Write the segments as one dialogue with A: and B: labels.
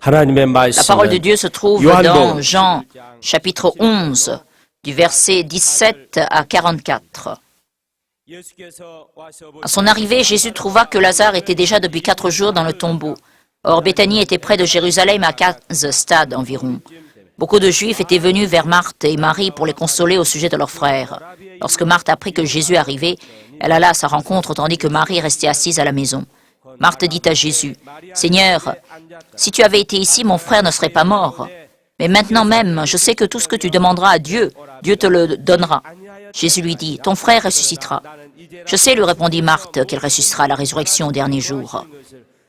A: 하나님의
B: La parole de
A: 말씀은
B: Dieu se trouve dans Jean chapitre 11, du verset 17 à 44. À son arrivée, Jésus trouva que Lazare était déjà depuis 4 jours dans le tombeau. Or, Béthanie était près de Jérusalem à 15 stades environ. Beaucoup de Juifs étaient venus vers Marthe et Marie pour les consoler au sujet de leur frère. Lorsque Marthe apprit que Jésus arrivait, elle alla à sa rencontre tandis que Marie restait assise à la maison. Marthe dit à Jésus, « Seigneur, si tu avais été ici, mon frère ne serait pas mort. Mais maintenant même, je sais que tout ce que tu demanderas à Dieu, Dieu te le donnera. » Jésus lui dit, « Ton frère ressuscitera. » « Je sais, lui répondit Marthe, qu'elle ressuscitera à la résurrection au dernier jour. »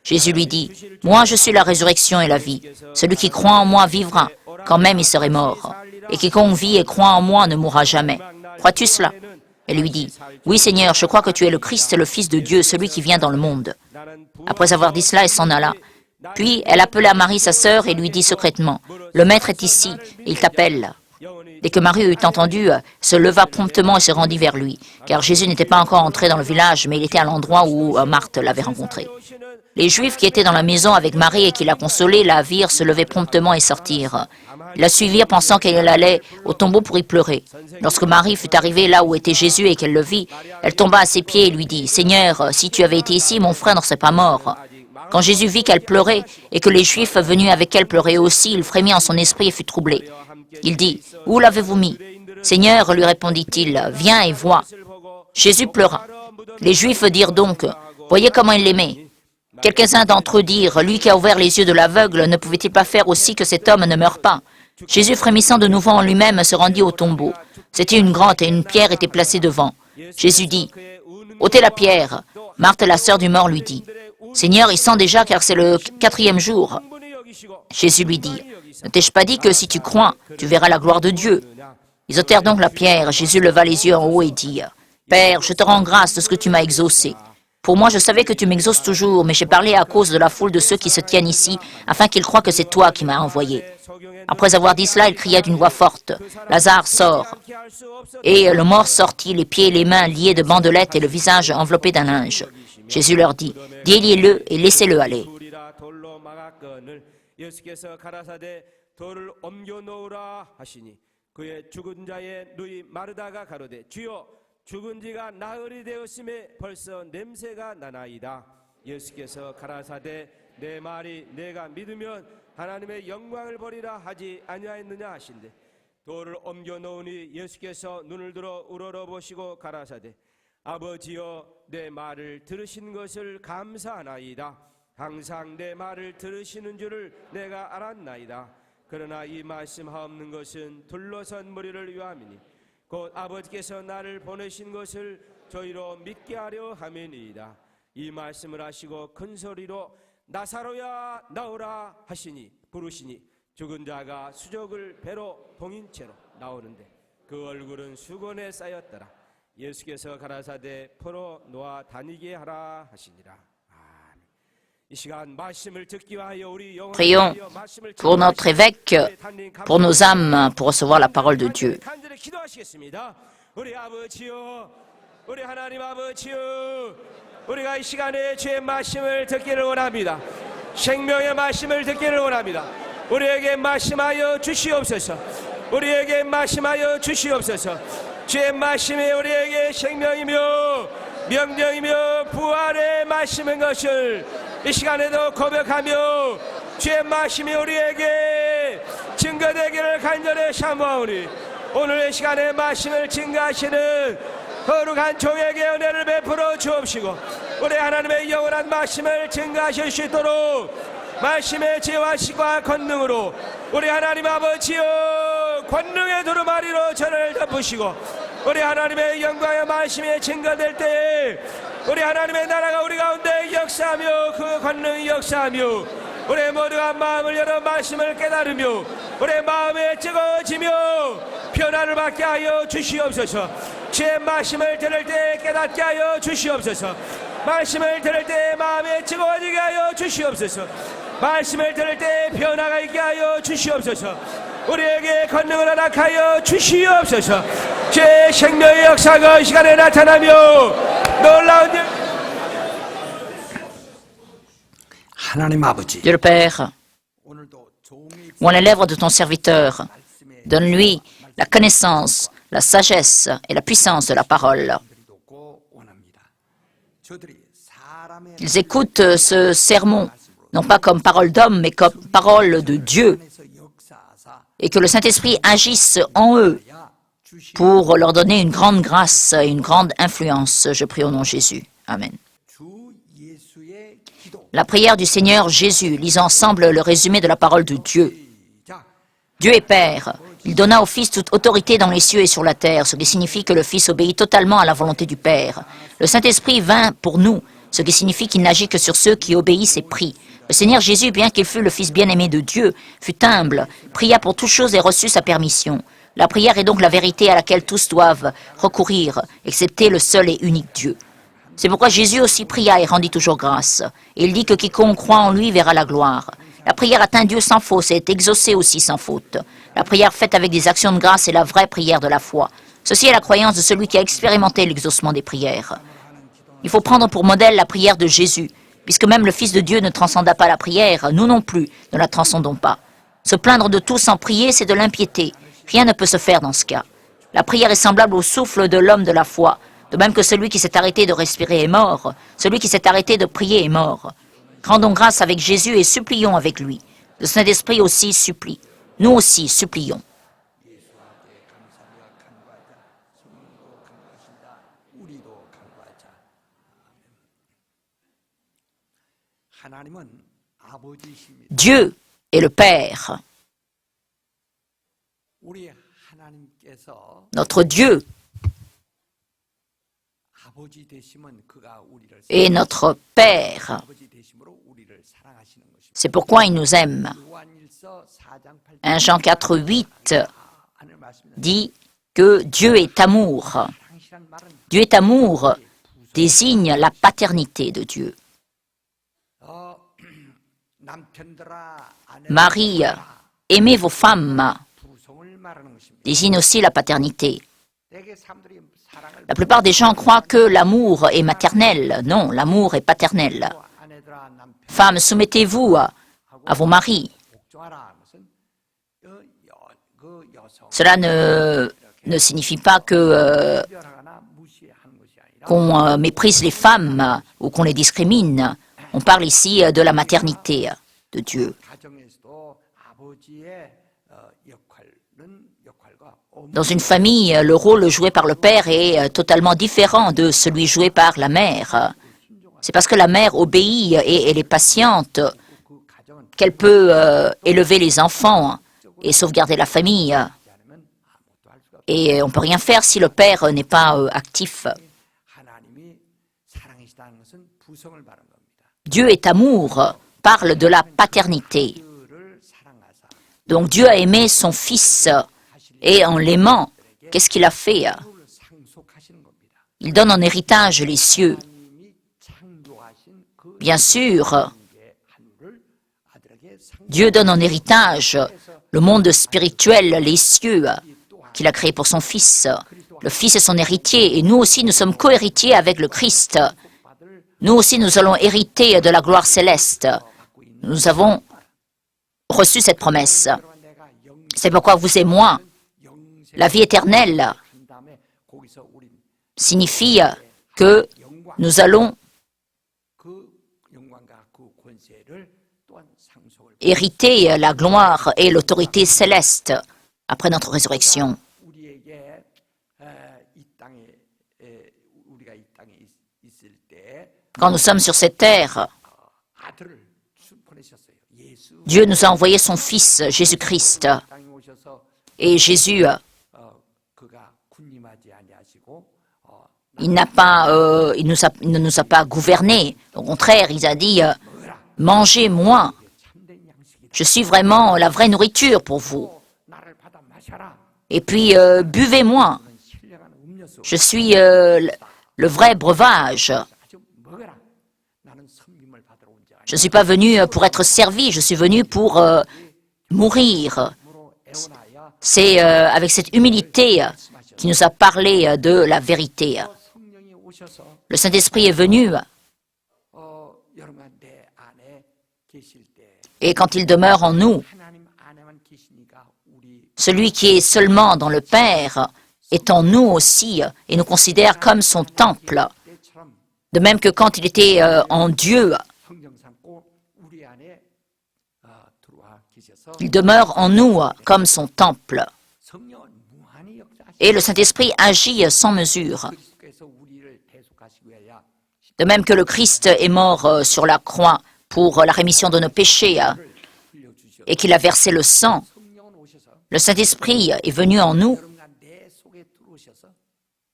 B: Jésus lui dit, « Moi je suis la résurrection et la vie. Celui qui croit en moi vivra, quand même il serait mort. Et quiconque vit et croit en moi ne mourra jamais. Crois-tu cela ?» Elle lui dit, « Oui Seigneur, je crois que tu es le Christ, le Fils de Dieu, celui qui vient dans le monde. » Après avoir dit cela, elle s'en alla. Puis elle appela Marie sa sœur et lui dit secrètement, « Le Maître est ici, et il t'appelle. » Dès que Marie eut entendu, se leva promptement et se rendit vers lui, car Jésus n'était pas encore entré dans le village, mais il était à l'endroit où Marthe l'avait rencontré. Les Juifs qui étaient dans la maison avec Marie et qui la consolaient la virent se lever promptement et sortir. Ils la suivirent pensant qu'elle allait au tombeau pour y pleurer. Lorsque Marie fut arrivée là où était Jésus et qu'elle le vit, elle tomba à ses pieds et lui dit, « Seigneur, si tu avais été ici, mon frère ne serait pas mort. » Quand Jésus vit qu'elle pleurait et que les Juifs venus avec elle pleuraient aussi, il frémit en son esprit et fut troublé. Il dit, « Où l'avez-vous mis ?»« Seigneur, lui répondit-il, viens et vois. » Jésus pleura. Les Juifs dirent donc, « Voyez comment il l'aimait. » Quelques-uns d'entre eux dirent, « Lui qui a ouvert les yeux de l'aveugle, ne pouvait-il pas faire aussi que cet homme ne meure pas ?» Jésus, frémissant de nouveau en lui-même, se rendit au tombeau. C'était une grotte et une pierre était placée devant. Jésus dit, « Ôtez la pierre. » Marthe, la sœur du mort, lui dit, « Seigneur, il sent déjà car c'est le 4e jour. » Jésus lui dit, « Ne t'ai-je pas dit que si tu crois, tu verras la gloire de Dieu ?» Ils ôtèrent donc la pierre. Jésus leva les yeux en haut et dit, « Père, je te rends grâce de ce que tu m'as exaucé. Pour moi, je savais que tu m'exauces toujours, mais j'ai parlé à cause de la foule de ceux qui se tiennent ici, afin qu'ils croient que c'est toi qui m'as envoyé. » Après avoir dit cela, il cria d'une voix forte, « Lazare, sort !» Et le mort sortit, les pieds et les mains liés de bandelettes et le visage enveloppé d'un linge. Jésus leur dit, « Déliez-le et laissez-le aller. »
C: 돌을 옮겨 놓으라 하시니 그의 죽은 자의 누이 마르다가 가로되 주여 죽은 지가 나흘이 되었음에 벌써 냄새가 나나이다. 예수께서 가라사대 내 말이 내가 믿으면 하나님의 영광을 보리라 하지 아니하였느냐 하신대 돌을 옮겨 놓으니 예수께서 눈을 들어 우러러보시고 가라사대 아버지여 내 말을 들으신 것을 감사하나이다. 항상 내 말을 들으시는 줄을 내가 알았나이다. 그러나 이 말씀하옵는 것은 둘러선 무리를 위함이니 곧 아버지께서 나를 보내신 것을 저희로 믿게 하려 함이니이다. 이 말씀을 하시고 큰 소리로 나사로야 나오라 하시니 부르시니 죽은 자가 수족을 배로 봉인 채로 나오는데 그 얼굴은 수건에 쌓였더라. 예수께서 가라사대 포로 놓아 다니게 하라 하시니라.
B: Prions pour notre évêque, pour nos âmes, pour recevoir la parole de Dieu.
C: 우리가 이 시간에 주의 말씀을 듣기를 원합니다. 생명의 말씀을 듣기를 원합니다. 우리에게 말씀하여 주시옵소서. 우리에게 말씀하여 주시옵소서. 주의 말씀이 우리에게 생명이며 명령이며 부활의 말씀인 것을 이 시간에도 고백하며 주의 말씀이 우리에게 증거되기를 간절히 사모하오니 오늘 이 시간에 말씀을 증거하시는 거룩한 종에게 은혜를 베풀어 주옵시고 우리 하나님의 영원한 말씀을 증거하실 수 있도록 말씀의 지혜와 시과 권능으로 우리 하나님 아버지여 권능의 두루마리로 저를 덮으시고 우리 하나님의 영광의 말씀이 증거될 때에 우리 하나님의 나라가 우리 가운데 역사하며 그 권능이 역사하며 우리 모두가 마음을 열어 말씀을 깨달으며 우리 마음에 뜨거워지며 변화를 받게 하여 주시옵소서. 주의 말씀을 들을 때 깨닫게 하여 주시옵소서. 말씀을 들을 때 마음에 뜨거워지게 하여 주시옵소서. 말씀을 들을 때 변화가 있게 하여 주시옵소서. 우리에게 권능을 허락하여 주시옵소서. 제 생명의 역사가 이 시간에 나타나며 놀라운
A: 하나님 아버지,
B: Dieu le Père, Oins les lèvres de ton serviteur. Donne-lui la connaissance, la sagesse et la puissance de la parole. Ils écoutent ce sermon, non pas comme parole d'homme, mais comme parole de Dieu, et que le Saint-Esprit agisse en eux pour leur donner une grande grâce et une grande influence. Je prie au nom de Jésus. Amen. La prière du Seigneur Jésus, lisons ensemble le résumé de la parole de Dieu. Dieu est Père. Il donna au Fils toute autorité dans les cieux et sur la terre, ce qui signifie que le Fils obéit totalement à la volonté du Père. Le Saint-Esprit vint pour nous, ce qui signifie qu'il n'agit que sur ceux qui obéissent et prient. Le Seigneur Jésus, bien qu'il fût le Fils bien-aimé de Dieu, fut humble, pria pour toutes choses et reçut sa permission. La prière est donc la vérité à laquelle tous doivent recourir, excepté le seul et unique Dieu. C'est pourquoi Jésus aussi pria et rendit toujours grâce. Et il dit que quiconque croit en lui verra la gloire. La prière atteint Dieu sans fausse et est exaucée aussi sans faute. La prière faite avec des actions de grâce est la vraie prière de la foi. Ceci est la croyance de celui qui a expérimenté l'exaucement des prières. Il faut prendre pour modèle la prière de Jésus. Puisque même le Fils de Dieu ne transcenda pas la prière, nous non plus ne la transcendons pas. Se plaindre de tout sans prier, c'est de l'impiété. Rien ne peut se faire dans ce cas. La prière est semblable au souffle de l'homme de la foi. De même que celui qui s'est arrêté de respirer est mort, celui qui s'est arrêté de prier est mort. Rendons grâce avec Jésus et supplions avec lui. Le Saint-Esprit aussi supplie. Nous aussi supplions. Dieu est le Père. Notre Dieu est notre Père. C'est pourquoi il nous aime. 1 Jean 4, 8 dit que Dieu est amour. Dieu est amour désigne la paternité de Dieu. Marie, aimez vos femmes, désigne aussi la paternité. La plupart des gens croient que l'amour est maternel. Non, l'amour est paternel. Femmes, soumettez-vous à vos maris. Cela ne signifie pas que qu'on méprise les femmes ou qu'on les discrimine. On parle ici de la maternité de Dieu. Dans une famille, le rôle joué par le père est totalement différent de celui joué par la mère. C'est parce que la mère obéit et elle est patiente qu'elle peut élever les enfants et sauvegarder la famille. Et on ne peut rien faire si le père n'est pas actif. Dieu est amour, parle de la paternité. Donc Dieu a aimé son Fils et en l'aimant, qu'est-ce qu'il a fait? Il donne en héritage les cieux. Bien sûr, Dieu donne en héritage le monde spirituel, les cieux, qu'il a créé pour son Fils. Le Fils est son héritier et nous aussi nous sommes co-héritiers avec le Christ. Nous aussi nous allons hériter de la gloire céleste. Nous avons reçu cette promesse. C'est pourquoi vous et moi, la vie éternelle signifie que nous allons hériter la gloire et l'autorité céleste après notre résurrection. Quand nous sommes sur cette terre, Dieu nous a envoyé son Fils, Jésus-Christ. Et Jésus, il ne nous a pas gouvernés. Au contraire, il a dit, mangez-moi. Je suis vraiment la vraie nourriture pour vous. Et puis, buvez-moi. Je suis le vrai breuvage. Je ne suis pas venu pour être servi, je suis venu pour mourir. C'est avec cette humilité qu'il nous a parlé de la vérité. Le Saint-Esprit est venu Et quand il demeure en nous, celui qui est seulement dans le Père est en nous aussi et nous considère comme son temple. De même que quand il était en Dieu, il demeure en nous comme son temple. Et le Saint-Esprit agit sans mesure. De même que le Christ est mort sur la croix pour la rémission de nos péchés et qu'il a versé le sang, le Saint-Esprit est venu en nous.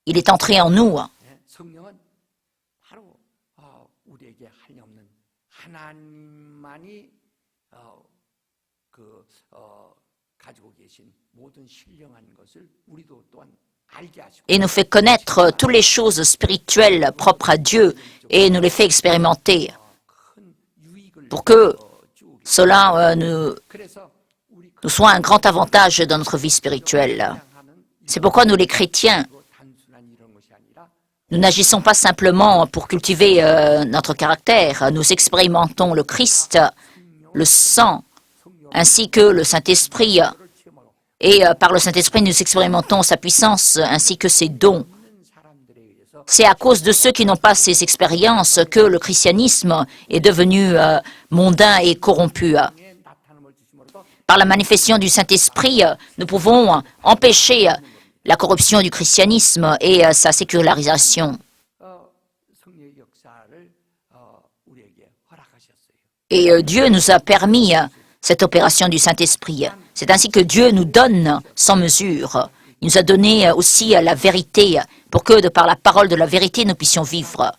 B: Il est entré en nous. Et nous fait connaître toutes les choses spirituelles propres à Dieu et nous les fait expérimenter pour que cela nous soit un grand avantage dans notre vie spirituelle. C'est pourquoi nous les chrétiens, nous n'agissons pas simplement pour cultiver notre caractère, nous expérimentons le Christ, le sang, ainsi que le Saint-Esprit. Et par le Saint-Esprit, nous expérimentons sa puissance ainsi que ses dons. C'est à cause de ceux qui n'ont pas ces expériences que le christianisme est devenu mondain et corrompu. Par la manifestation du Saint-Esprit, nous pouvons empêcher la corruption du christianisme et sa sécularisation. Et Dieu nous a permis cette opération du Saint-Esprit. C'est ainsi que Dieu nous donne sans mesure. Il nous a donné aussi la vérité pour que, de par la parole de la vérité, nous puissions vivre.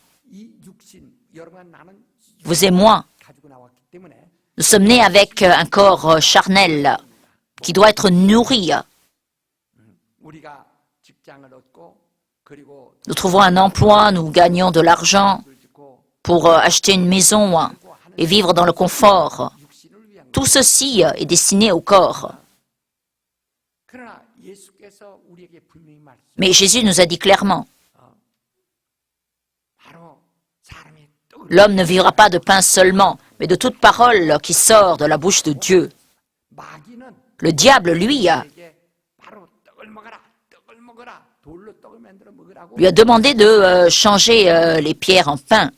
B: Vous et moi, nous sommes nés avec un corps charnel qui doit être nourri. Nous trouvons un emploi, nous gagnons de l'argent pour acheter une maison et vivre dans le confort. Tout ceci est destiné au corps. Mais Jésus nous a dit clairement, l'homme ne vivra pas de pain seulement, mais de toute parole qui sort de la bouche de Dieu. Le diable, lui a demandé de changer les pierres en pain.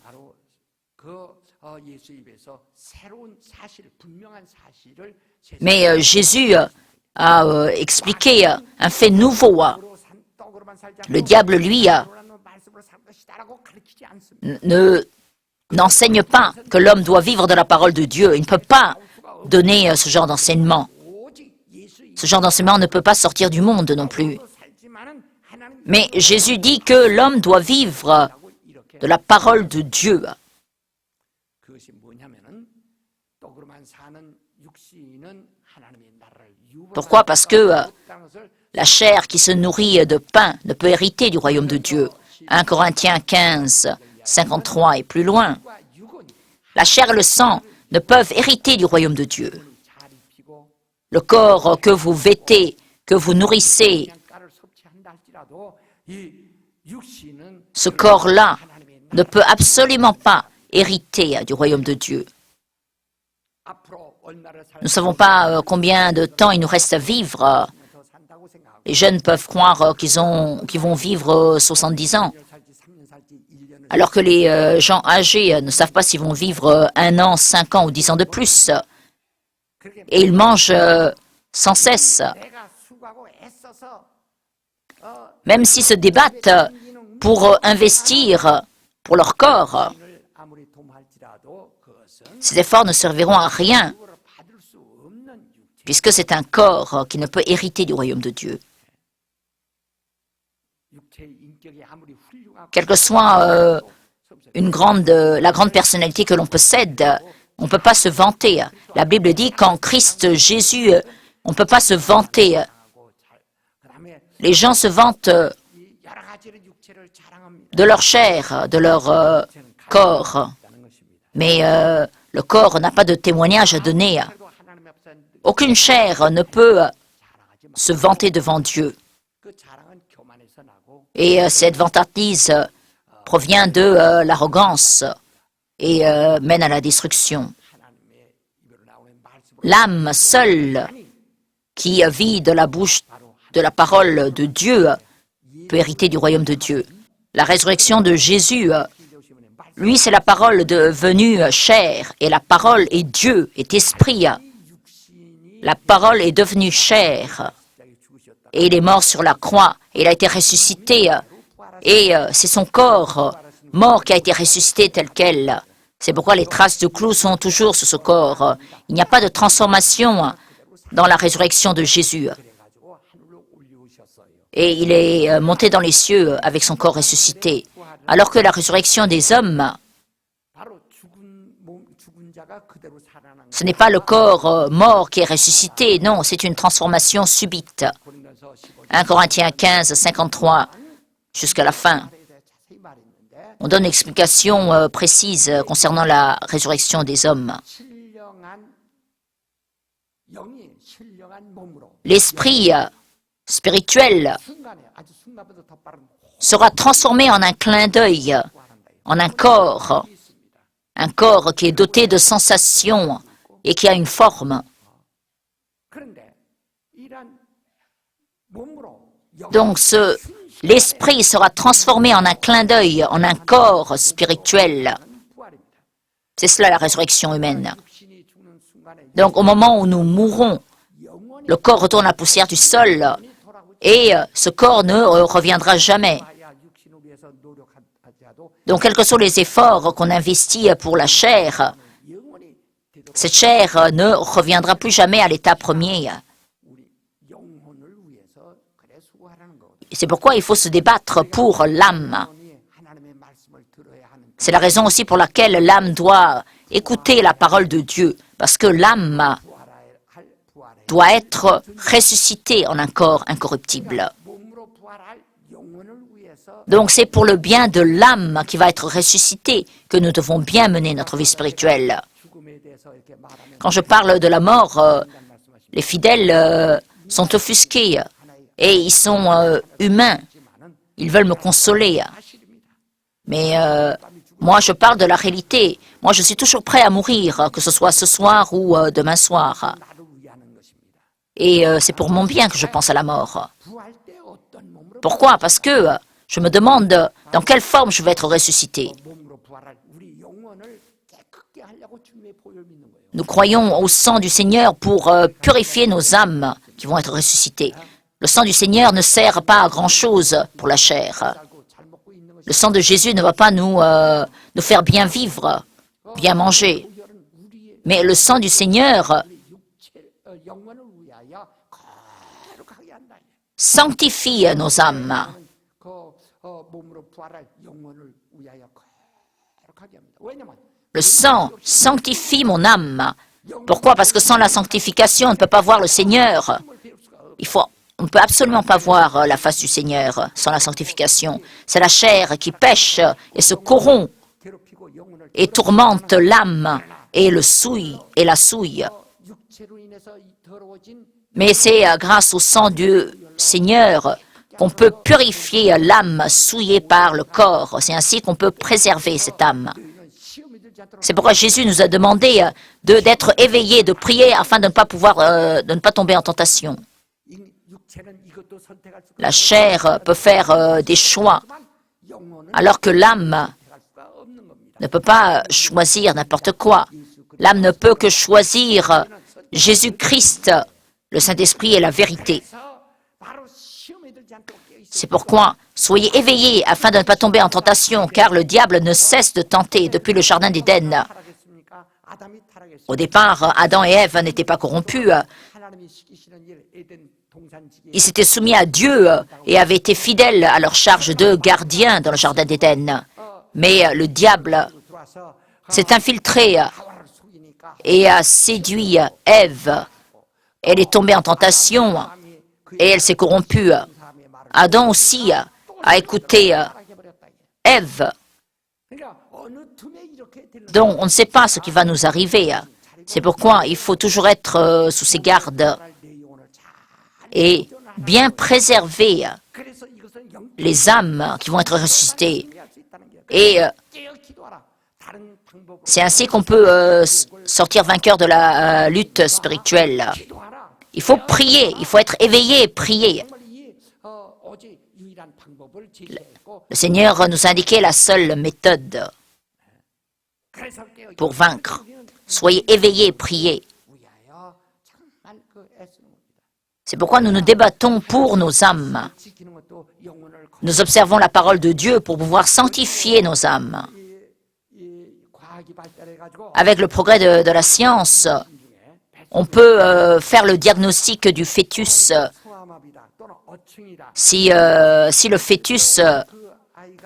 B: Mais Jésus a expliqué un fait nouveau. Le diable, lui, n'enseigne pas que l'homme doit vivre de la parole de Dieu. Il ne peut pas donner ce genre d'enseignement. Ce genre d'enseignement ne peut pas sortir du monde non plus. Mais Jésus dit que l'homme doit vivre de la parole de Dieu. Pourquoi? Parce que la chair qui se nourrit de pain ne peut hériter du royaume de Dieu. 1 Corinthiens 15, 53 et plus loin. La chair et le sang ne peuvent hériter du royaume de Dieu. Le corps que vous vêtez, que vous nourrissez, ce corps-là ne peut absolument pas hériter du royaume de Dieu. Nous ne savons pas combien de temps il nous reste à vivre. Les jeunes peuvent croire qu'ils vont vivre 70 ans, alors que les gens âgés ne savent pas s'ils vont vivre 1 an, 5 ans ou 10 ans de plus. Et ils mangent sans cesse. Même s'ils se débattent pour investir pour leur corps, ces efforts ne serviront à rien, puisque c'est un corps qui ne peut hériter du royaume de Dieu. Quelle que soit la grande personnalité que l'on possède, on ne peut pas se vanter. La Bible dit qu'en Christ Jésus, on ne peut pas se vanter. Les gens se vantent de leur chair, de leur corps. Mais le corps n'a pas de témoignage à donner. Aucune chair ne peut se vanter devant Dieu. Et cette vantardise provient de l'arrogance et mène à la destruction. l'âme seule qui vit de la bouche de la parole de Dieu peut hériter du royaume de Dieu. La résurrection de Jésus, lui, c'est la parole devenue chair, et la parole est Dieu, est esprit. La parole est devenue chair, et il est mort sur la croix, et il a été ressuscité, et c'est son corps mort qui a été ressuscité tel quel. C'est pourquoi les traces de clous sont toujours sur ce corps. Il n'y a pas de transformation dans la résurrection de Jésus. Et il est monté dans les cieux avec son corps ressuscité. Alors que la résurrection des hommes, ce n'est pas le corps mort qui est ressuscité, non, c'est une transformation subite. 1 Corinthiens 15, 53, jusqu'à la fin. On donne une explication précise concernant la résurrection des hommes. L'esprit spirituel sera transformé en un clin d'œil, en un corps qui est doté de sensations et qui a une forme. Donc l'esprit sera transformé en un clin d'œil, en un corps spirituel. C'est cela la résurrection humaine. Donc au moment où nous mourrons, le corps retourne à la poussière du sol et ce corps ne reviendra jamais. Donc quels que soient les efforts qu'on investit pour la chair, cette chair ne reviendra plus jamais à l'état premier. C'est pourquoi il faut se débattre pour l'âme. C'est la raison aussi pour laquelle l'âme doit écouter la parole de Dieu, parce que l'âme doit être ressuscitée en un corps incorruptible. Donc c'est pour le bien de l'âme qui va être ressuscitée que nous devons bien mener notre vie spirituelle. Quand je parle de la mort, les fidèles sont offusqués et ils sont humains. Ils veulent me consoler. Mais moi, je parle de la réalité. Moi, je suis toujours prêt à mourir, que ce soit ce soir ou demain soir. Et c'est pour mon bien que je pense à la mort. Pourquoi? Parce que je me demande dans quelle forme je vais être ressuscité. Nous croyons au sang du Seigneur pour purifier nos âmes qui vont être ressuscitées. Le sang du Seigneur ne sert pas à grand-chose pour la chair. Le sang de Jésus ne va pas nous faire bien vivre, bien manger. Mais le sang du Seigneur sanctifie nos âmes. Le sang sanctifie mon âme. Pourquoi? Parce que sans la sanctification, on ne peut pas voir le Seigneur. On ne peut absolument pas voir la face du Seigneur sans la sanctification. C'est la chair qui pêche et se corrompt et tourmente l'âme et la souille. Mais c'est grâce au sang du Seigneur qu'on peut purifier l'âme souillée par le corps. C'est ainsi qu'on peut préserver cette âme. C'est pourquoi Jésus nous a demandé d'être éveillés, de prier afin de ne pas tomber en tentation. La chair peut faire des choix, alors que l'âme ne peut pas choisir n'importe quoi. L'âme ne peut que choisir Jésus-Christ, le Saint-Esprit et la vérité. C'est pourquoi soyez éveillés afin de ne pas tomber en tentation, car le diable ne cesse de tenter depuis le jardin d'Éden. Au départ, Adam et Ève n'étaient pas corrompus. Ils s'étaient soumis à Dieu et avaient été fidèles à leur charge de gardiens dans le jardin d'Éden. Mais le diable s'est infiltré et a séduit Ève. Elle est tombée en tentation et elle s'est corrompue. Adam aussi a écouté Ève. Donc, on ne sait pas ce qui va nous arriver. C'est pourquoi il faut toujours être sous ses gardes et bien préserver les âmes qui vont être ressuscitées. Et C'est ainsi qu'on peut sortir vainqueur de la lutte spirituelle. Il faut prier, il faut être éveillé et prier. Le Seigneur nous a indiqué la seule méthode pour vaincre. Soyez éveillés et priez. C'est pourquoi nous nous débattons pour nos âmes. Nous observons la parole de Dieu pour pouvoir sanctifier nos âmes. Avec le progrès de la science, on peut faire le diagnostic du fœtus. Si le fœtus,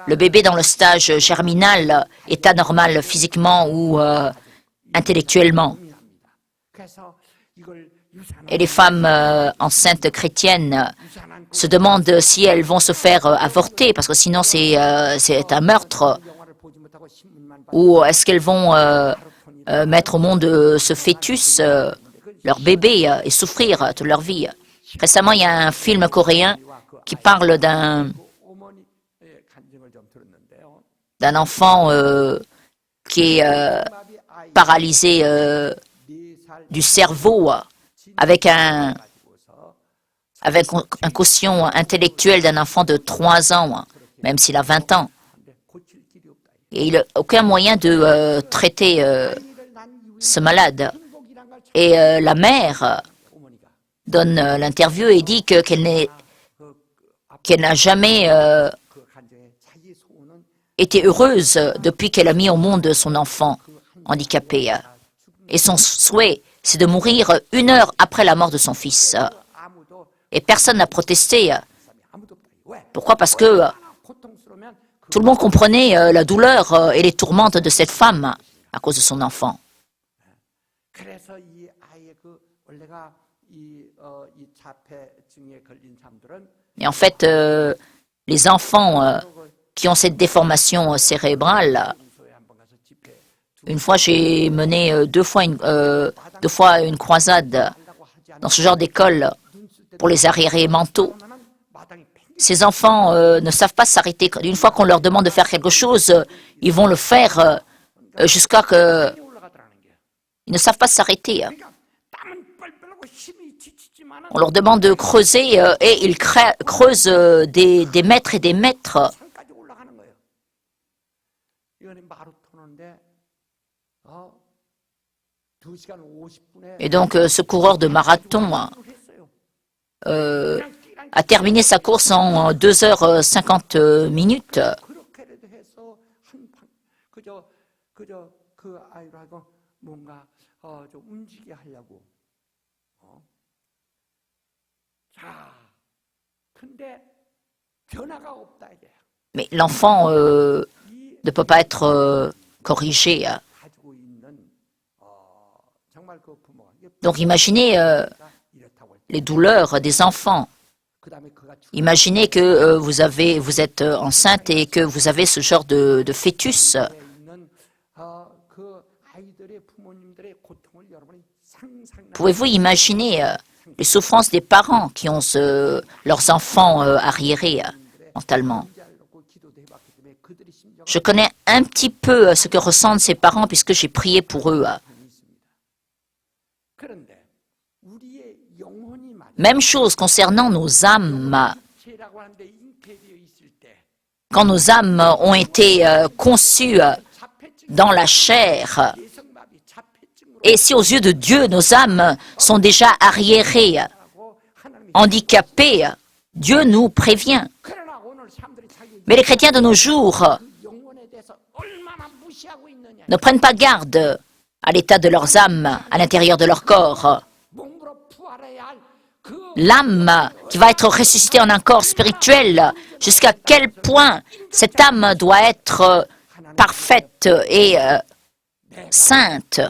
B: le bébé dans le stage germinal, est anormal physiquement ou intellectuellement. Et les femmes enceintes chrétiennes se demandent si elles vont se faire avorter, parce que sinon c'est un meurtre. Ou est-ce qu'elles vont mettre au monde ce fœtus, leur bébé, et souffrir toute leur vie. Récemment, il y a un film coréen qui parle d'un enfant qui est paralysé du cerveau avec un quotient intellectuel d'un enfant de 3 ans, même s'il a 20 ans. Et il n'a aucun moyen de traiter ce malade. Et la mère donne l'interview et dit qu'elle n'a jamais été heureuse depuis qu'elle a mis au monde son enfant handicapé. Et son souhait, c'est de mourir 1 heure après la mort de son fils. Et personne n'a protesté. Pourquoi? Parce que tout le monde comprenait la douleur et les tourmentes de cette femme à cause de son enfant. Et en fait, les enfants qui ont cette déformation cérébrale, une fois j'ai mené 2 fois une croisade dans ce genre d'école pour les arriérés mentaux. Ces enfants ne savent pas s'arrêter. Une fois qu'on leur demande de faire quelque chose, ils vont le faire jusqu'à que... Ils ne savent pas s'arrêter. On leur demande de creuser et ils creusent des mètres et des mètres. Et donc, ce coureur de marathon a terminé sa course en 2h50 minutes. Mais l'enfant ne peut pas être corrigé. Donc imaginez les douleurs des enfants. Imaginez que vous êtes enceinte et que vous avez ce genre de fœtus. Pouvez-vous imaginer les souffrances des parents qui ont leurs enfants arriérés mentalement? Je connais un petit peu ce que ressentent ces parents puisque j'ai prié pour eux. Même chose concernant nos âmes. Quand nos âmes ont été conçues dans la chair, et si aux yeux de Dieu, nos âmes sont déjà arriérées, handicapées, Dieu nous prévient. Mais les chrétiens de nos jours ne prennent pas garde à l'état de leurs âmes à l'intérieur de leur corps. L'âme qui va être ressuscitée en un corps spirituel, jusqu'à quel point cette âme doit être parfaite et sainte.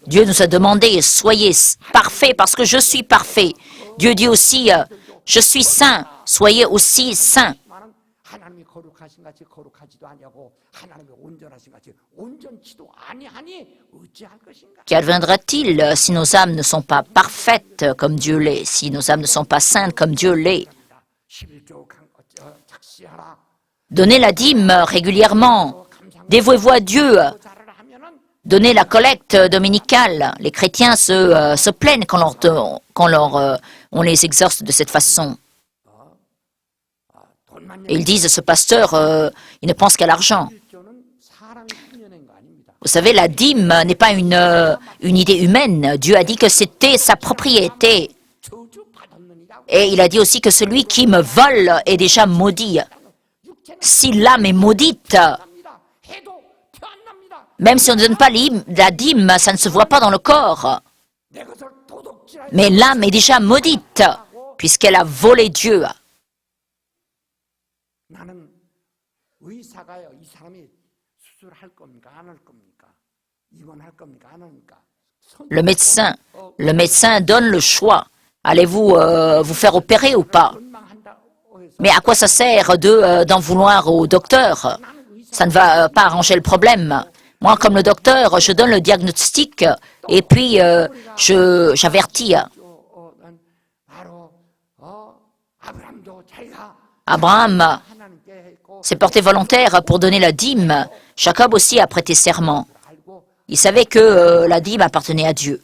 B: Dieu nous a demandé, soyez parfaits parce que je suis parfait. Dieu dit aussi, je suis saint, soyez aussi saints. Qu'adviendra-t-il si nos âmes ne sont pas parfaites comme Dieu l'est, si nos âmes ne sont pas saintes comme Dieu l'est? Donnez la dîme régulièrement, Dévouez-vous à Dieu. Donnez la collecte dominicale. Les chrétiens se plaignent quand on les exorce de cette façon. Et ils disent, ce pasteur, il ne pense qu'à l'argent. Vous savez, la dîme n'est pas une idée humaine. Dieu a dit que c'était sa propriété. Et il a dit aussi que celui qui me vole est déjà maudit. Si l'âme est maudite, même si on ne donne pas la dîme, ça ne se voit pas dans le corps. Mais l'âme est déjà maudite, puisqu'elle a volé Dieu. Le médecin donne le choix. Allez-vous vous faire opérer ou pas? Mais à quoi ça sert d'en vouloir au docteur? Ça ne va pas arranger le problème. Moi, comme le docteur, je donne le diagnostic et puis j'avertis. Abraham s'est porté volontaire pour donner la dîme. Jacob aussi a prêté serment. Il savait que la dîme appartenait à Dieu.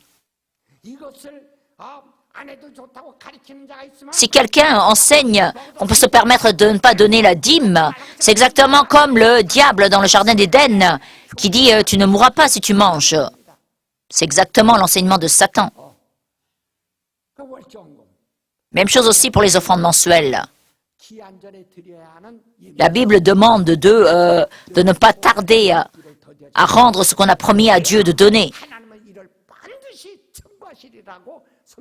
B: Si quelqu'un enseigne qu'on peut se permettre de ne pas donner la dîme, c'est exactement comme le diable dans le jardin d'Éden qui dit « tu ne mourras pas si tu manges ». C'est exactement l'enseignement de Satan. Même chose aussi pour les offrandes mensuelles. La Bible demande de ne pas tarder à rendre ce qu'on a promis à Dieu de donner.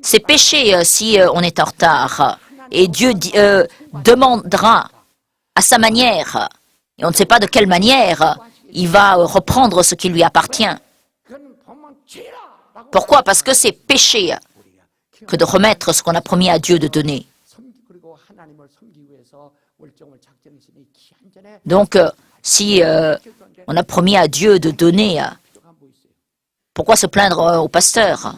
B: C'est péché si on est en retard. Et Dieu demandera à sa manière, et on ne sait pas de quelle manière, il va reprendre ce qui lui appartient. Pourquoi? Parce que c'est péché que de remettre ce qu'on a promis à Dieu de donner. Donc, si on a promis à Dieu de donner, pourquoi se plaindre au pasteur?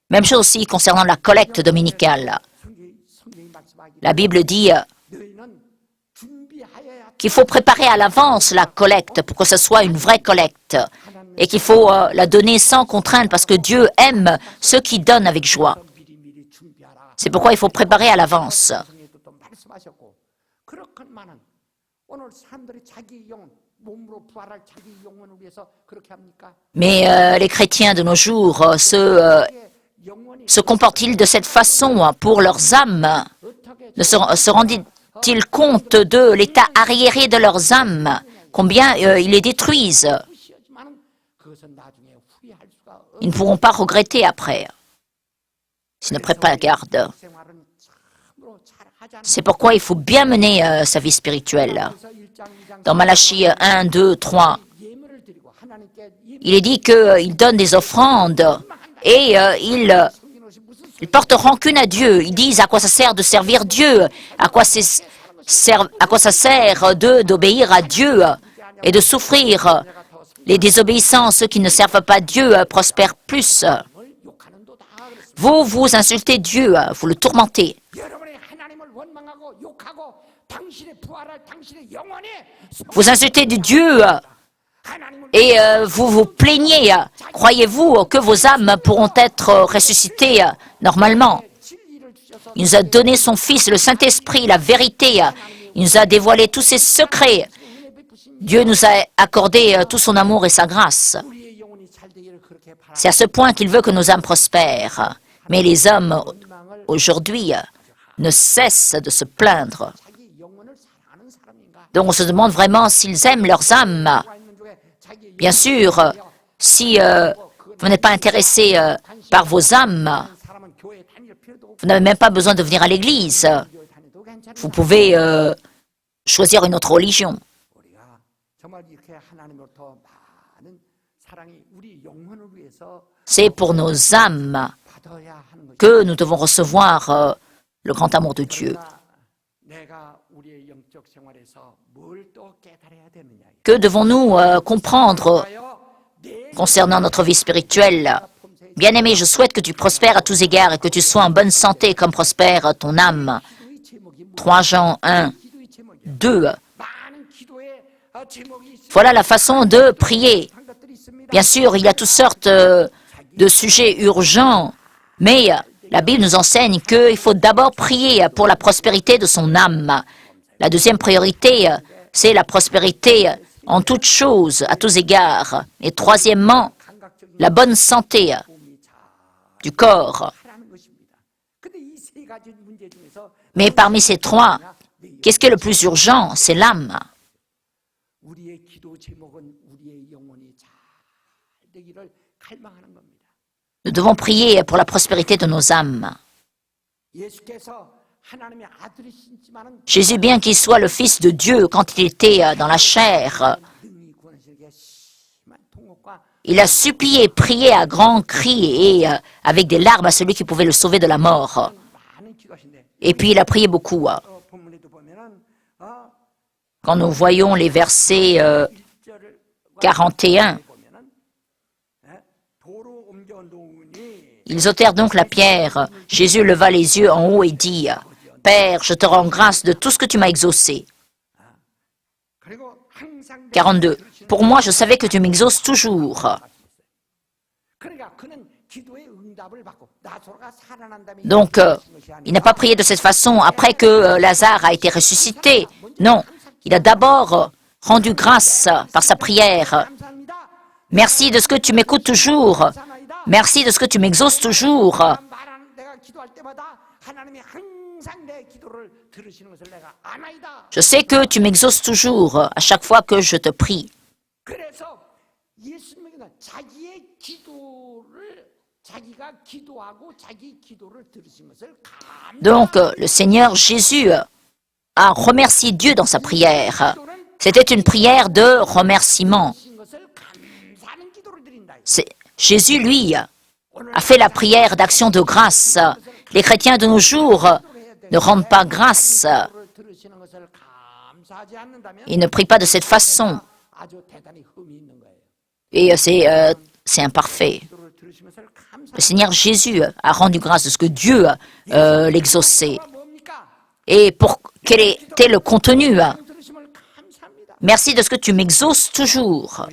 B: Même chose aussi concernant la collecte dominicale. La Bible dit qu'il faut préparer à l'avance la collecte pour que ce soit une vraie collecte et qu'il faut la donner sans contrainte parce que Dieu aime ceux qui donnent avec joie. C'est pourquoi il faut préparer à l'avance. Mais les chrétiens de nos jours se comportent-ils de cette façon pour leurs âmes? Ne se rendent-ils compte de l'état arriéré de leurs âmes? Combien ils les détruisent? Ils ne pourront pas regretter après, s'ils ne prennent pas garde. C'est pourquoi il faut bien mener sa vie spirituelle. Dans Malachie 1, 2, 3, il est dit qu'il donne des offrandes et il porte rancune à Dieu. Ils disent à quoi ça sert de servir Dieu, à quoi ça sert d'obéir à Dieu et de souffrir. Les désobéissants, ceux qui ne servent pas Dieu, prospèrent plus. Vous insultez Dieu, vous le tourmentez. Vous insultez du Dieu et vous vous plaignez. Croyez-vous que vos âmes pourront être ressuscitées normalement? Il nous a donné son Fils, le Saint-Esprit, la vérité. Il nous a dévoilé tous ses secrets. Dieu nous a accordé tout son amour et sa grâce. C'est à ce point qu'il veut que nos âmes prospèrent. Mais les hommes, aujourd'hui, ne cessent de se plaindre. Donc on se demande vraiment s'ils aiment leurs âmes. Bien sûr, si vous n'êtes pas intéressé par vos âmes, vous n'avez même pas besoin de venir à l'église. Vous pouvez choisir une autre religion. C'est pour nos âmes que nous devons recevoir le grand amour de Dieu. Que devons-nous comprendre concernant notre vie spirituelle? Bien-aimé, je souhaite que tu prospères à tous égards et que tu sois en bonne santé comme prospère ton âme. 3 Jean 1, 2. Voilà la façon de prier. Bien sûr, il y a toutes sortes de sujets urgents, mais la Bible nous enseigne qu'il faut d'abord prier pour la prospérité de son âme. La deuxième priorité, c'est la prospérité en toutes choses, à tous égards. Et troisièmement, la bonne santé du corps. Mais parmi ces trois, qu'est-ce qui est le plus urgent? C'est l'âme. Nous devons prier pour la prospérité de nos âmes. Jésus, bien qu'il soit le Fils de Dieu, quand il était dans la chair, il a supplié, prié à grands cris et avec des larmes à celui qui pouvait le sauver de la mort. Et puis il a prié beaucoup. Quand nous voyons les versets 41, ils ôtèrent donc la pierre. Jésus leva les yeux en haut et dit, « Père, je te rends grâce de tout ce que tu m'as exaucé. » 42. Pour moi, je savais que tu m'exauces toujours. Donc, il n'a pas prié de cette façon après que Lazare a été ressuscité. Non, il a d'abord rendu grâce par sa prière. Merci de ce que tu m'écoutes toujours. Merci de ce que tu m'exauces toujours. Je sais que tu m'exauces toujours à chaque fois que je te prie. Donc, le Seigneur Jésus a remercié Dieu dans sa prière. C'était une prière de remerciement. Jésus, lui, a fait la prière d'action de grâce. Les chrétiens de nos jours ne rendent pas grâce. Ils ne prient pas de cette façon. Et c'est imparfait. Le Seigneur Jésus a rendu grâce de ce que Dieu l'exauçait. Et quel était le contenu? Merci de ce que tu m'exauces toujours.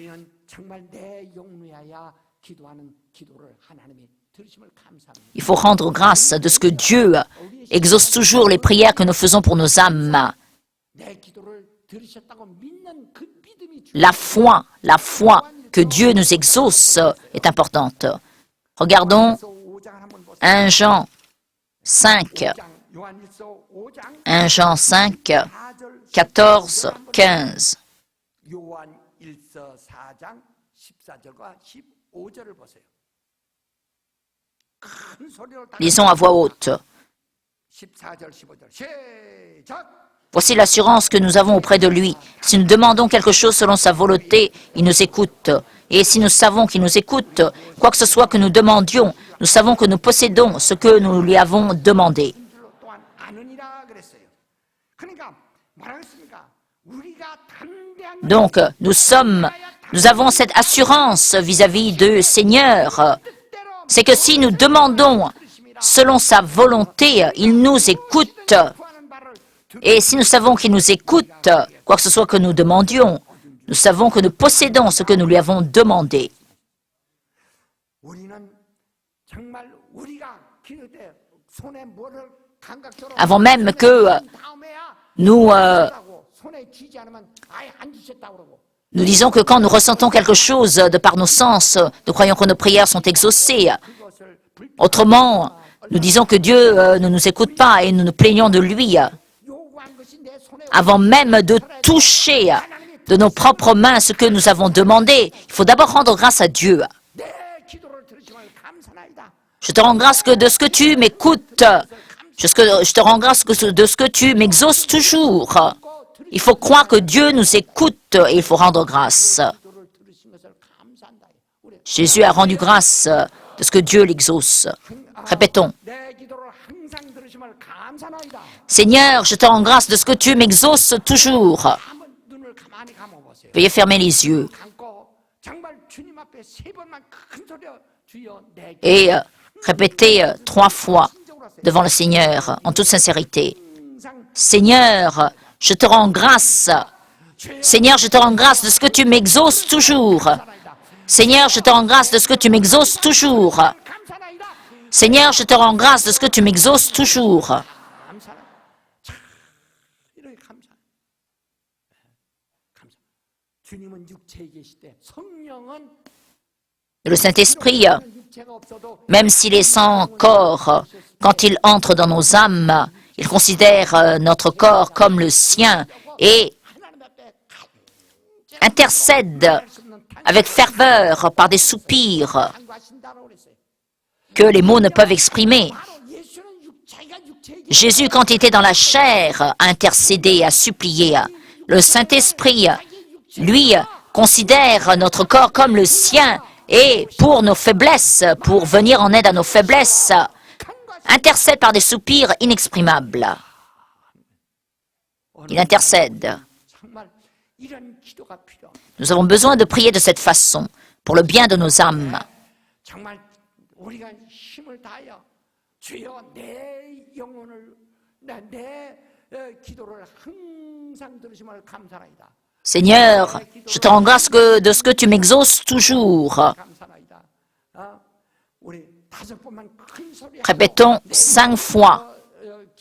B: Il faut rendre grâce de ce que Dieu exauce toujours les prières que nous faisons pour nos âmes. La foi que Dieu nous exauce est importante. Regardons 1 Jean 5, 1 Jean 5, 14, 15. Lisons à voix haute. Voici l'assurance que nous avons auprès de lui. Si nous demandons quelque chose selon sa volonté, il nous écoute. Et si nous savons qu'il nous écoute, quoi que ce soit que nous demandions, nous savons que nous possédons ce que nous lui avons demandé. Donc, nous avons cette assurance vis-à-vis du Seigneur. C'est que si nous demandons selon sa volonté, il nous écoute. Et si nous savons qu'il nous écoute, quoi que ce soit que nous demandions, nous savons que nous possédons ce que nous lui avons demandé. Avant même que nous disons que quand nous ressentons quelque chose de par nos sens, nous croyons que nos prières sont exaucées. Autrement, nous disons que Dieu ne nous écoute pas et nous nous plaignons de lui. Avant même de toucher de nos propres mains ce que nous avons demandé, il faut d'abord rendre grâce à Dieu. Je te rends grâce de ce que tu m'écoutes. Je te rends grâce de ce que tu m'exauces toujours. Il faut croire que Dieu nous écoute et il faut rendre grâce. Jésus a rendu grâce de ce que Dieu l'exauce. Répétons. Seigneur, je te rends grâce de ce que tu m'exauces toujours. Veuillez fermer les yeux. Et répétez 3 fois devant le Seigneur, en toute sincérité. Seigneur, je te rends grâce Seigneur, je te rends grâce de ce que tu m'exauces toujours. Seigneur, je te rends grâce de ce que tu m'exauces toujours. Seigneur, je te rends grâce de ce que tu m'exauces toujours.
A: 감사라. 참 이렇게 감사. 감사. 주님은 육체에 계실 때 성령은
B: Le Saint-Esprit,
A: 육체가 없어도
B: même s'il est sans corps, quand il entre dans nos âmes, il considère notre corps comme le sien et
A: 하나님 앞에
B: intercède avec ferveur par des soupirs
A: 간구하신다고 그랬어요.
B: que les mots ne peuvent exprimer.
A: 바로 예수는 육체가 육체에
B: Jésus, quand il était dans la chair, a intercédé, a supplié. Le Saint-Esprit, lui, considère notre corps comme le sien et pour nos faiblesses, pour venir en aide à nos faiblesses, intercède par des soupirs inexprimables. Il intercède.
A: 정말 이런 기도가 필요합니다.
B: Nous avons besoin de prier de cette façon, pour le bien de nos âmes.
A: 정말 우리가 힘을 다하여 주여 내 영혼을 내 기도를 항상 들으심을 감사합니다.
B: Seigneur, je te rends grâce de ce que tu m'exauces toujours.
A: 감사합니다. 우리 5번만 큰 소리
B: Répétons 5 fois.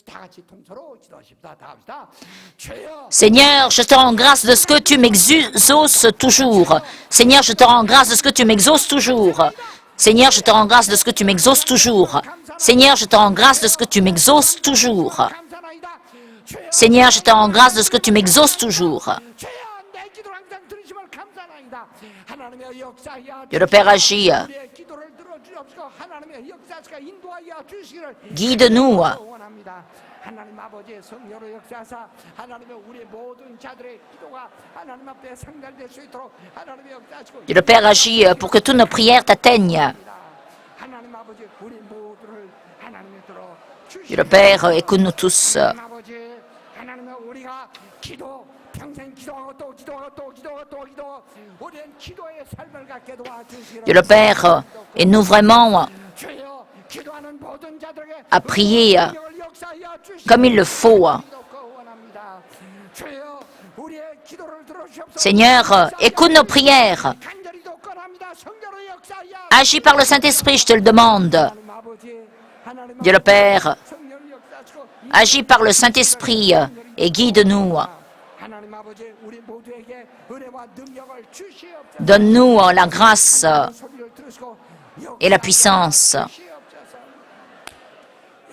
A: 다 같이 통서로 기도하십시다. 다 합시다. 주여
B: Seigneur, je te rends grâce de ce que tu m'exauces toujours. Seigneur, je te rends grâce de ce que tu m'exauces toujours. Seigneur, je te rends grâce de ce que tu m'exauces toujours. Seigneur, je te rends grâce de ce que tu m'exauces toujours.
A: 감사합니다. 주여
B: Seigneur, je te rends grâce de ce que tu m'exauces toujours.
A: 주여 내 기도를 항상 들으심을 감사합니다. 하나님의 역사야
B: Dieu le Père agit.
A: 우리의 기도를 들어주옵시고 하나님의 역사가 인도하여 주시기를
B: Guide-nous.
A: 원합니다. 하나님 아버지의 성령으로 역사하사 하나님의 우리 모든 자들의 기도가 하나님 앞에 상달될 수 있도록 하나님의 역사하시고
B: Dieu le Père agit pour que toutes nos prières t'atteignent.
A: 하나님 아버지 우리 모두를 하나님의 들어
B: Dieu le Père, écoute-nous tous.
A: 하나님 아버지 하나님의 우리가 기도 평생 기도하고 또 기도하고 또 기도하고 또 기도하고 우리는 기도의 삶을 갖게 도와주시기를
B: Dieu le Père, aide-nous vraiment
A: 주여 기도하는 모든 자들에게
B: à prier
A: 성령을 역사하여 주시기를
B: comme il le faut.
A: 원합니다. 주여 우리의 기도를 들어주옵소서.
B: Seigneur, écoute nos prières.
A: 간절히 독건합니다. 성령으로 역사하여
B: Agis par le Saint-Esprit, je te le demande.
A: 하나님 아버지 하나님
B: Dieu le Père,
A: 성령을 역사하시고
B: agis par le Saint-Esprit et guide-nous.
A: 하나님 아버지 우리 모두에게 은혜와 능력을 주시옵소서.
B: Donne-nous la grâce
A: 소리를 들으시고
B: et la puissance.
A: 주시옵소서.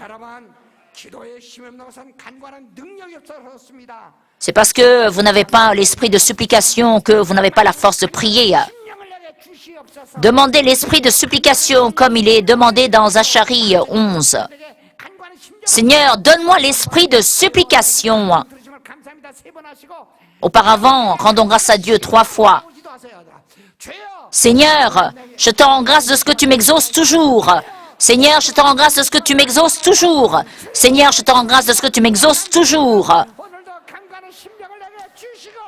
A: 여러분 기도의 힘이 없는 것은 간과한 능력이 없어졌습니다.
B: C'est parce que vous n'avez pas l'esprit de supplication que vous n'avez pas la force de prier.
A: 능력을 내게 주시옵소서.
B: Demandez l'esprit de supplication comme il est demandé dans Zacharie 11.
A: 내게 간과한 심령
B: Seigneur, donne-moi l'esprit de supplication.
A: 들으심을 감사합니다. 3번 하시고
B: Auparavant, rendons grâce à Dieu 3 fois.
A: 기도하세요. 주여
B: Seigneur, je te rends grâce de ce que tu m'exauces toujours. Seigneur, je te rends grâce de ce que tu m'exauces toujours. Seigneur, je te rends grâce de ce que tu m'exauces toujours.
A: 오늘도 간과한 심령을 내게 주시고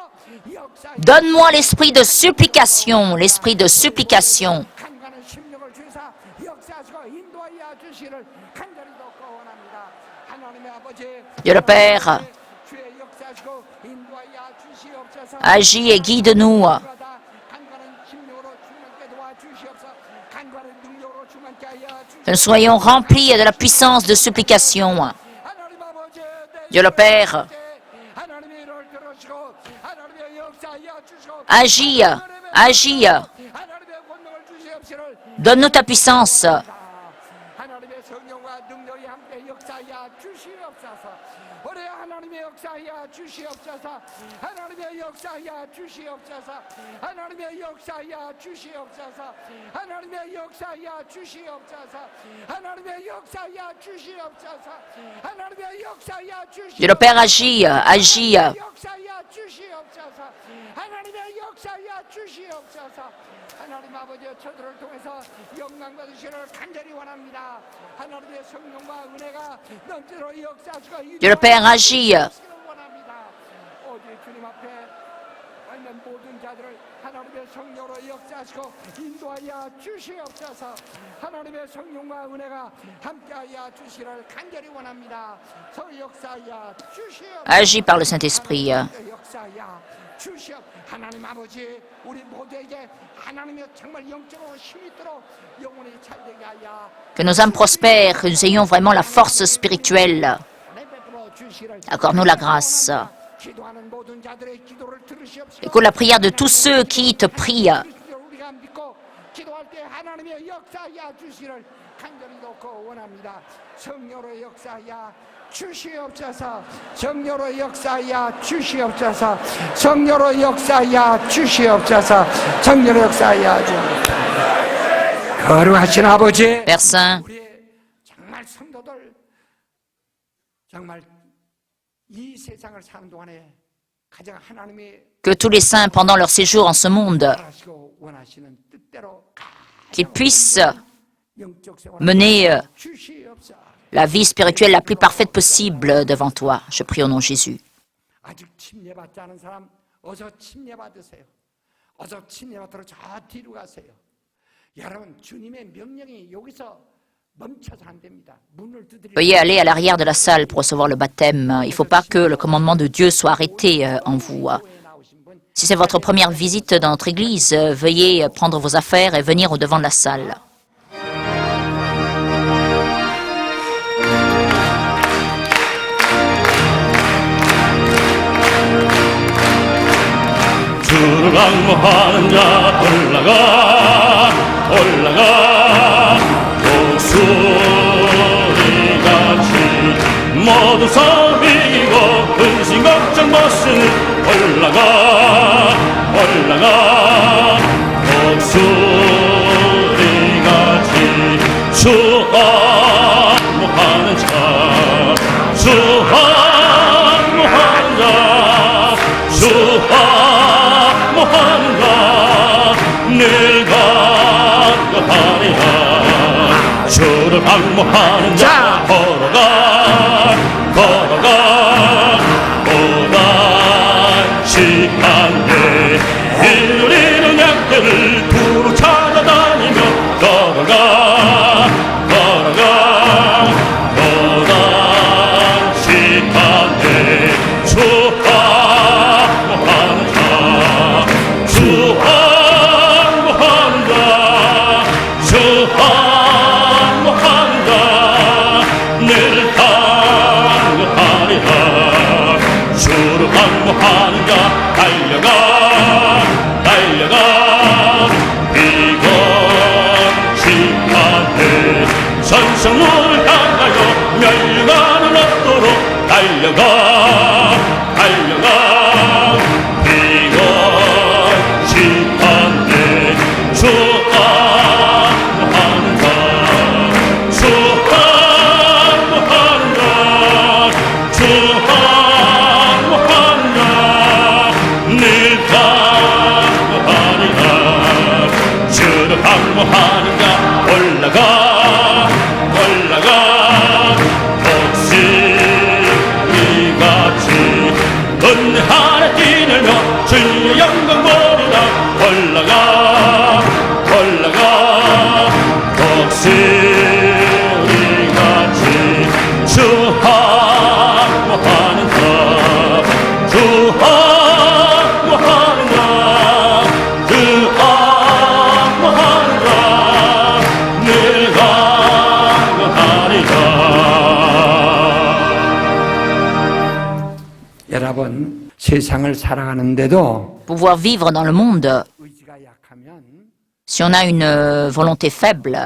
A: 역사
B: Donne-moi l'esprit de supplication, l'esprit de supplication.
A: 간과한 심령을 주사 역사하시고 인도하여 주시를 간절히 돕고 원합니다. 하나님의 아버지
B: Dieu le Père,
A: 주의 역사하시고 인도하여 주시옵소서.
B: agis et guide-nous.
A: 간과한 심령으로 충만케 도와주시옵소서. 간과한 능력으로 충만케 하여 주시옵소서.
B: Que nous soyons remplis de la puissance de supplication.
A: 하나님 아버지
B: Dieu le Père,
A: 하나님의 일을 들으시고 하나님의 역사하여 주시고
B: agis, agis.
A: 하나님의 권능을 주시옵시를
B: Donne-nous ta puissance.
A: 하나님의 성령과 능력이 함께 역사하여 주시옵소서. 우리 하나님의 역사하여 주시옵소서. 하나님의 역사하여 주시옵소서. 하나님의 역사하여 주시옵소서. 하나님의 역사하여 주시옵소서. 하나님의 역사하여 주시옵소서. 하나님의 역사하여 주시옵소서.
B: Dieu le Père, agis, agis.
A: 역사하여 주시옵소서. 하나님의 역사하여 주시옵소서. 하나님 아버지의 저들을 통해서 영광 받으시기를 간절히 원합니다. 하나님의 성령과 은혜가 넘치도록 역사하시고
B: Dieu le Père, agis.
A: 원합니다. 오직 주님 앞에 있는 모든 자들을 하나님의 성령으로 역사하시고 인도하여 주시옵소서. 하나님의 성령과 은혜가 함께하여 주시기를 간절히 원합니다. 서 역사하여 주시옵소서.
B: Agis par le Saint-Esprit.
A: 역사하여 주시옵. 하나님 아버지, 우리 모두에게 하나님의 정말 영적으로 힘이 있도록 영혼이 잘되게 하여
B: Que nos âmes prospèrent, que nous ayons vraiment la force spirituelle.
A: 베풀어 주시기를.
B: Accorde-nous la grâce.
A: 기도하는 모든 자들의 기도를 들으시옵소서.
B: Écoute la prière de tous ceux qui te prient.
A: 우리가 믿고 기도할 때 하나님의 역사하여 주시기를 간절히 놓고 원합니다. 성령으로 역사하여 주시옵소서. 성령으로 역사하여 주시옵소서. 성령으로 역사하여 주시옵소서. 성령으로 역사하여 주시옵소서. 거룩하신 아버지,
B: Père Saint,
A: 우리의 정말 성도들 정말 이 세상을 사는 동안에 가장 하나님의
B: que tous les saints, pendant leur séjour en ce monde,
A: 바라시고 원하시는 뜻대로
B: qu'ils puissent
A: 영적 생활을
B: mener
A: 주시옵소서.
B: la vie spirituelle la plus parfaite possible devant toi. Je prie au nom de Jésus.
A: 아직 침례받지 않은 사람 어서 침례받으세요. 어서 침례받으러 저 뒤로 가세요. 여러분, 주님의 명령이 여기서 멈춰서 안 됩니다. 문을 두드리고
B: Veuillez aller à l'arrière de la salle pour recevoir le baptême. Il ne faut pas que le commandement de Dieu soit arrêté en vous.
A: 나오신 분
B: Si c'est votre première visite dans notre église, veuillez prendre vos affaires et venir au devant de la salle.
D: 주를 악무하는 자 올라가 독수리같이 모두 섬이고 근심 걱정 벗으니 올라가 독수리같이 수학무하는 자 수학무한다 늘 간구하리라 주를 악무하는 자 걸어가 고단 시간에 이루리는 양떼를 두루 찾아다니며 걸어가 고단 시간에 수학무한다 늘 간구하리라 주를 악무하는 자 달려가 비건 시간에 선성문을 향하여 멸류관을 얻도록 달려가 비건 시간에 수학무한다 늘 간구하리라 주를 악무하는 자 올라가 독수리같이 은혜 하늘 뛰늘며 주의 영광 보리라 올라가 독수리같이 수학무하는 자 늘 간구하리라
A: 여러분, 세상을 살아가는데도
B: Pouvoir vivre dans le monde,
A: 의지가 약하면
B: si on a une volonté faible,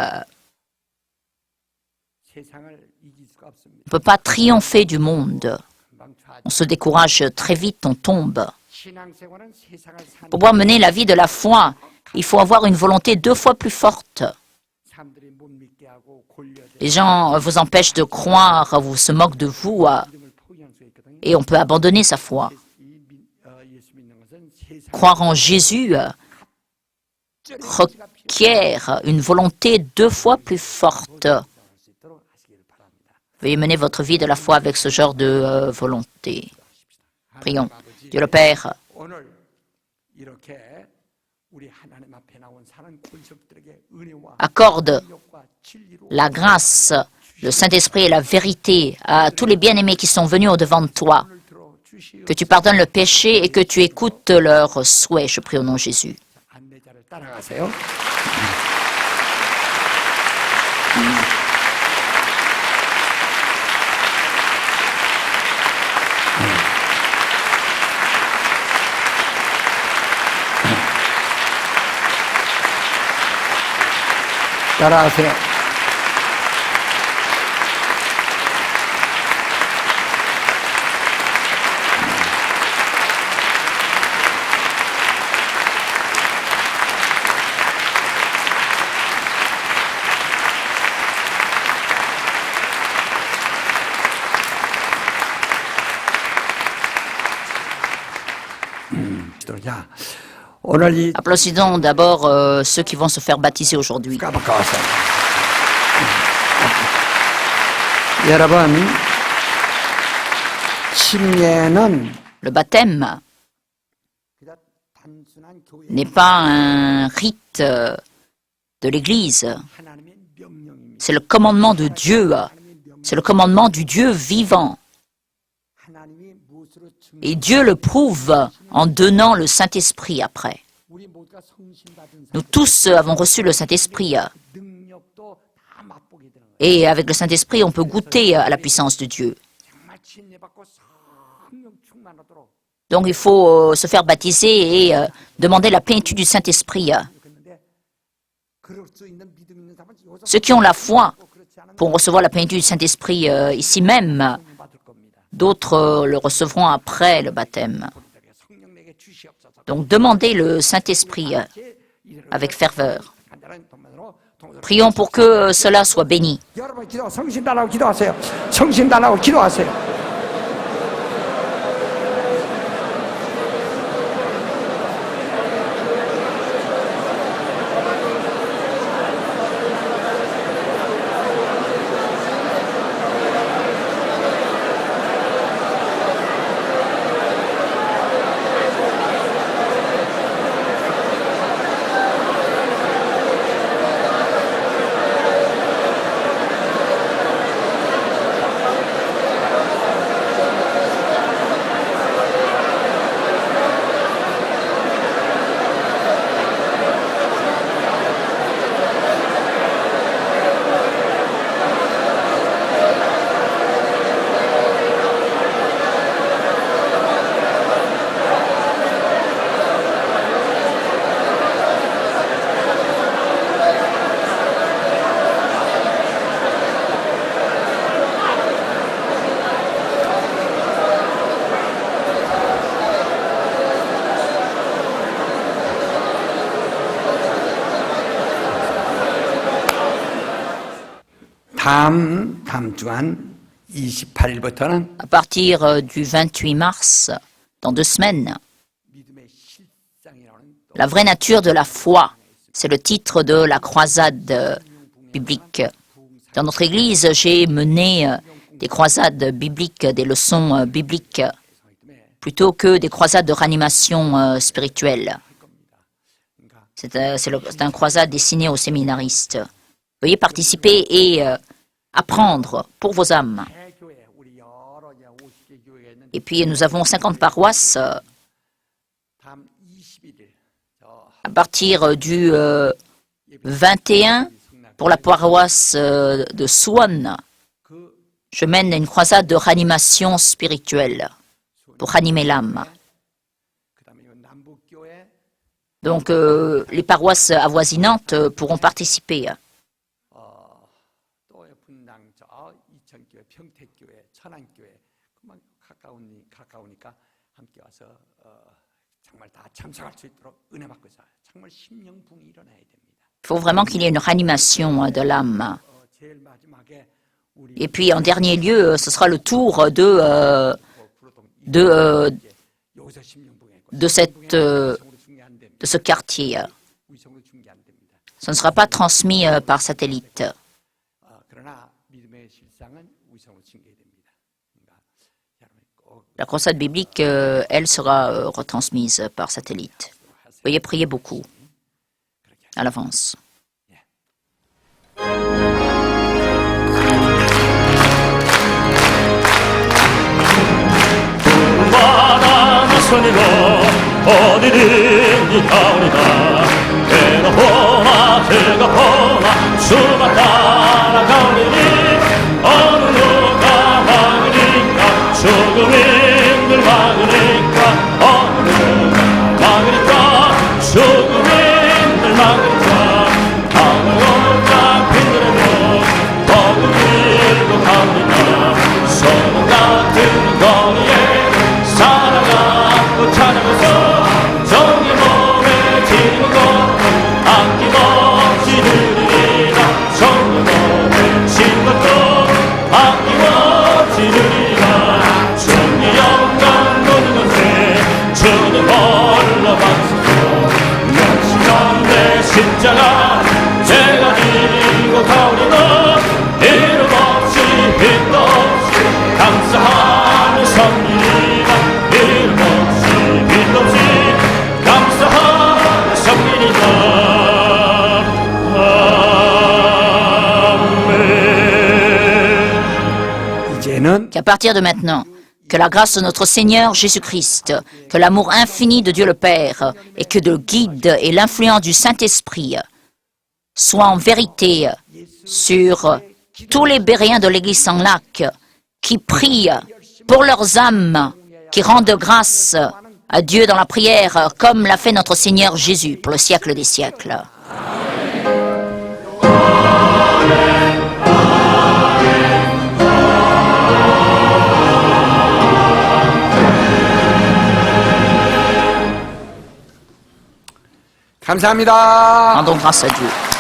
A: 세상을 이길 수가 없습니다.
B: on ne peut pas triompher du monde.
A: 금방
B: On se décourage très vite, on tombe.
A: 신앙생활은 세상을 사는
B: Pour pouvoir mener la vie de la foi, il faut avoir une volonté 2 fois plus forte.
A: 사람들이 못 믿게 하고 골려대
B: Les gens vous empêchent de croire, vous se moquent de vous,
A: 이름을 포기할 수 있거든요.
B: et on peut abandonner sa foi.
A: 예수 믿는 것은 세상
B: Croire en Jésus requiert une volonté 2 fois plus forte.
A: 수 있도록 하시기를 바랍니다.
B: Veuillez mener votre vie de la foi avec ce genre de volonté. Prions. Dieu le Père,
A: 오늘 이렇게 우리 하나님 앞에 나온 사는 권속들에게 은혜와
B: accorde
A: 능력과 진리로
B: la grâce, le Saint-Esprit et la vérité à tous les bien-aimés qui sont venus au-devant de toi,
A: 오늘 들어 주시옵소서.
B: que tu pardonnes le péché et que tu écoutes leurs souhaits. Je prie au nom de Jésus.
A: 안내자를 따라가세요. 따라하세요. 자, 오늘 이
B: Applaudissons d'abord ceux qui vont se faire baptiser aujourd'hui.
A: 까먹었어요. 여러분, 침례는
B: Le baptême
A: 그냥 단순한 교회
B: n'est pas un rite de l'Église,
A: 하나님의 명령입니다.
B: c'est le commandement de Dieu,
A: 하나님의 명령,
B: c'est le commandement du Dieu vivant.
A: 하나님이 무엇으로
B: Et Dieu le prouve en donnant le Saint-Esprit après.
A: 우리 모두가 성신받은
B: Nous tous avons reçu le Saint-Esprit
A: 능력도 다 맛보게 되는 거예요.
B: et avec le Saint-Esprit on peut goûter à la puissance de Dieu.
A: 정말 침례받고 성령 충만하도록
B: Donc il faut se faire baptiser et demander la plénitude du Saint-Esprit.
A: 그랬는데 그럴 수 있는 믿음 있는 사람은 여기서
B: Ceux qui ont la foi
A: 그렇지 않은
B: pour recevoir la plénitude du Saint-Esprit ici même,
A: 성령 받을 겁니다.
B: d'autres le recevront après le baptême.
A: 성령 내게 주시옵소서.
B: Donc demandez le Saint-Esprit avec ferveur.
A: 간절한 동만으로
B: Prions pour que cela soit béni.
A: 여러분 기도 성신 달라고 기도하세요. 성신 달라고 기도하세요. 다음 주간 28일부터는
B: À partir du 28 mars, dans 2 semaines,
A: 믿음의 실상이라는 또
B: la vraie nature de la foi, c'est le titre de la croisade biblique. Dans notre Église, j'ai mené des croisades bibliques, des leçons bibliques, plutôt que des croisades de réanimation spirituelle. C'est un croisade destiné aux séminaristes. Veuillez participer et apprendre pour vos âmes.
A: 대교회 우리 여러 50개 교회가 있는데
B: Et puis nous avons 50 paroisses
A: 다음 21일
B: à partir du 21 pour la paroisse de Swan.
A: 그
B: Je mène une croisade de réanimation spirituelle pour ranimer l'âme.
A: 그다음에 이 남북교회
B: Donc les paroisses avoisinantes pourront participer.
A: 또 분당 저 이천교회 평택교회 천안교회 그만 가까우니까 함께 와서 정말 다 참석할 수 있도록 은혜 받고 자 정말 심령붕이 일어나야 됩니다.
B: Il faut vraiment qu'il y ait une réanimation de l'âme.
A: 제일 마지막에 우리
B: Et puis en dernier lieu, ce sera le tour de
A: 여기서 심령붕에
B: de ce quartier.
A: 위성으로 중계 안 됩니다.
B: Ce ne sera pas transmis par satellite.
A: 그러나 믿음의 실상은 위성으로 중계됩니다. 그러니까 여러분 꼭
B: La croisade biblique, elle sera retransmise par satellite. Veuillez prier beaucoup. À l'avance.
D: 바다나 손이고 어디든지 가오리다 해가 보나 해가 보나 수가 따라가오리니 어느 누가 막으니까 조금 힘들 막으니까 어느 누가 막으니까 조금 힘들 막으니까 아무것도 빈들에도 거기 들고 가오리다 소문 같은 거리에 살아가고 찾아가서 정이 몸에 지는 것 아낌없이 누리리라 정이 몸에 지는 것도 아낌없이 누리리라 정이 영광 모든 것에 주는 홀로 받으소서 멸시한 내 십자가 제가 지고 가오리다 이름 없이 빛도 없이 감사하는 성민이다 이름 없이 빛도 없이 감사하는 성민이다 아멘.
A: 이제는
B: Qu'à partir de maintenant, que la grâce de notre Seigneur Jésus-Christ, que l'amour infini de Dieu le Père et que le guide et l'influence du Saint-Esprit soient en vérité sur tous les Béréens de l'Église Saint-Lac qui prient pour leurs âmes, qui rendent grâce à Dieu dans la prière comme l'a fait notre Seigneur Jésus pour le siècle des siècles.
A: 감사합니다.
B: Rendons grâce à Dieu.